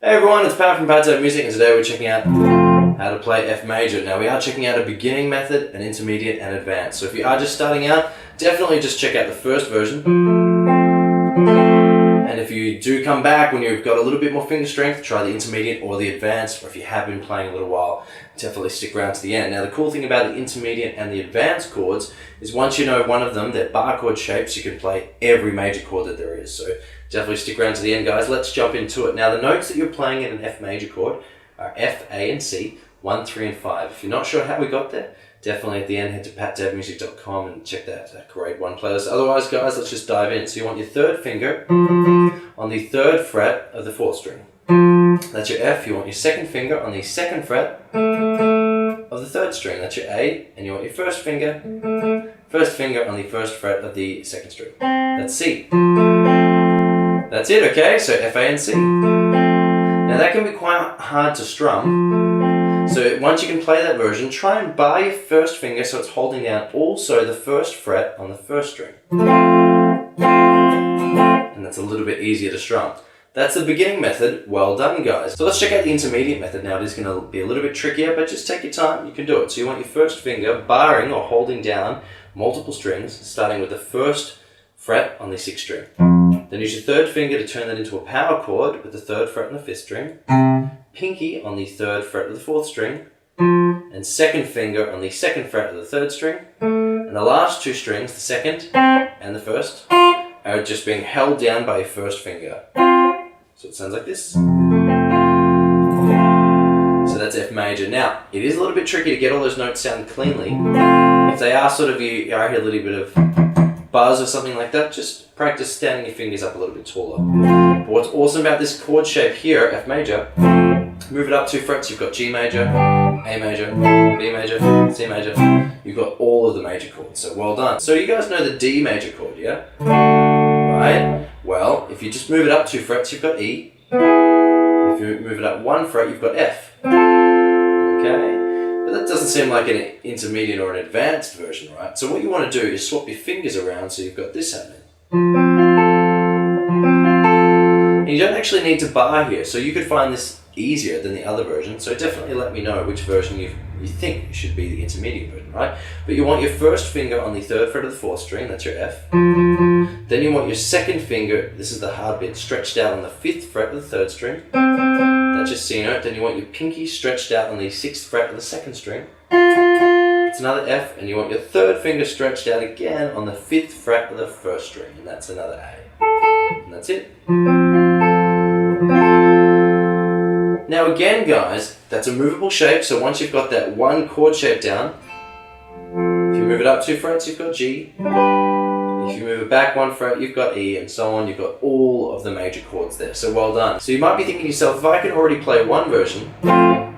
Hey everyone, it's Pat from Pat's Music, and today we're checking out how to play F major. Now we are checking out a beginning method, an intermediate, and advanced. So if you are just starting out, definitely just check out the first version. And if you do come back when you've got a little bit more finger strength, try the intermediate or the advanced, or if you have been playing a little while, definitely stick around to the end. Now the cool thing about the intermediate and the advanced chords is once you know one of them, they're bar chord shapes, you can play every major chord that there is. So definitely stick around to the end, guys. Let's jump into it. Now the notes that you're playing in an F major chord are F, A, and C, 1, 3, and 5. If you're not sure how we got there, definitely at the end head to patdevmusic.com and check that grade 1 playlist. Otherwise, guys, let's just dive in. So you want your third finger on the 3rd fret of the 4th string. That's your F. You want your second finger on the 2nd fret of the 3rd string. That's your A. And you want your first finger on the 1st fret of the 2nd string. That's C. That's it, okay? So F, A, and C. Now that can be quite hard to strum. So once you can play that version, try and bar your first finger so it's holding down also the 1st fret on the 1st string. And that's a little bit easier to strum. That's the beginning method. Well done, guys. So let's check out the intermediate method now. It is going to be a little bit trickier, but just take your time. You can do it. So you want your first finger barring or holding down multiple strings, starting with the 1st fret on the 6th string. Then use your 3rd finger to turn that into a power chord with the 3rd fret on the 5th string, pinky on the 3rd fret of the 4th string, and 2nd finger on the 2nd fret of the 3rd string. And the last 2 strings, the 2nd and the 1st, are just being held down by your 1st finger. So it sounds like this. So that's F major. Now, it is a little bit tricky to get all those notes sound cleanly. If they are sort of, you are here a little bit of buzz or something like that, just practice standing your fingers up a little bit taller. But what's awesome about this chord shape here, F major, move it up 2 frets, you've got G major, A major, B major, C major. You've got all of the major chords, so well done. So you guys know the D major chord, yeah? Right? Well, if you just move it up 2 frets, you've got E. If you move it up 1 fret, you've got F. Okay? But that doesn't seem like an intermediate or an advanced version, right? So what you want to do is swap your fingers around so you've got this happening. And you don't actually need to bar here, so you could find this easier than the other version, so definitely let me know which version you think should be the intermediate version, right? But you want your first finger on the 3rd fret of the 4th string, that's your F. Then you want your second finger, this is the hard bit, stretched out on the 5th fret of the 3rd string. That's your C note. Then you want your pinky stretched out on the 6th fret of the 2nd string. It's another F, and you want your 3rd finger stretched out again on the 5th fret of the 1st string, and that's another A. And that's it. Now again, guys, that's a movable shape, so once you've got that one chord shape down, if you move it up 2 frets, you've got G. If you move it back 1 fret, you've got E, and so on. You've got all of the major chords there, so well done. So you might be thinking to yourself, if I can already play one version,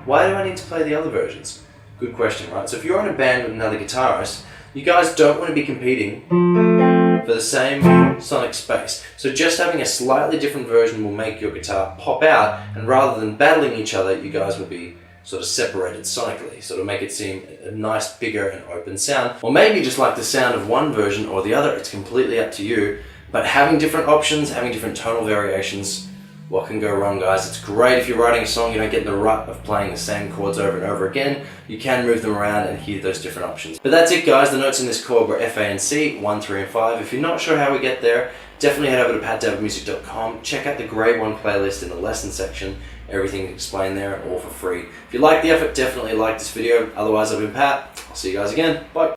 why do I need to play the other versions? Good question, right? So if you're in a band with another guitarist, you guys don't want to be competing for the same sonic space. So just having a slightly different version will make your guitar pop out, and rather than battling each other, you guys will be sort of separated sonically, sort of make it seem a nice, bigger and open sound. Or maybe you just like the sound of one version or the other, it's completely up to you. But having different options, having different tonal variations, what can go wrong, guys? It's great if you're writing a song, you don't get in the rut of playing the same chords over and over again. You can move them around and hear those different options. But that's it, guys. The notes in this chord were F, A, and C, 1, 3, and 5. If you're not sure how we get there, definitely head over to patdevmusic.com. Check out the grade 1 playlist in the lesson section. Everything explained there, all for free. If you like the effort, definitely like this video. Otherwise, I've been Pat. I'll see you guys again. Bye.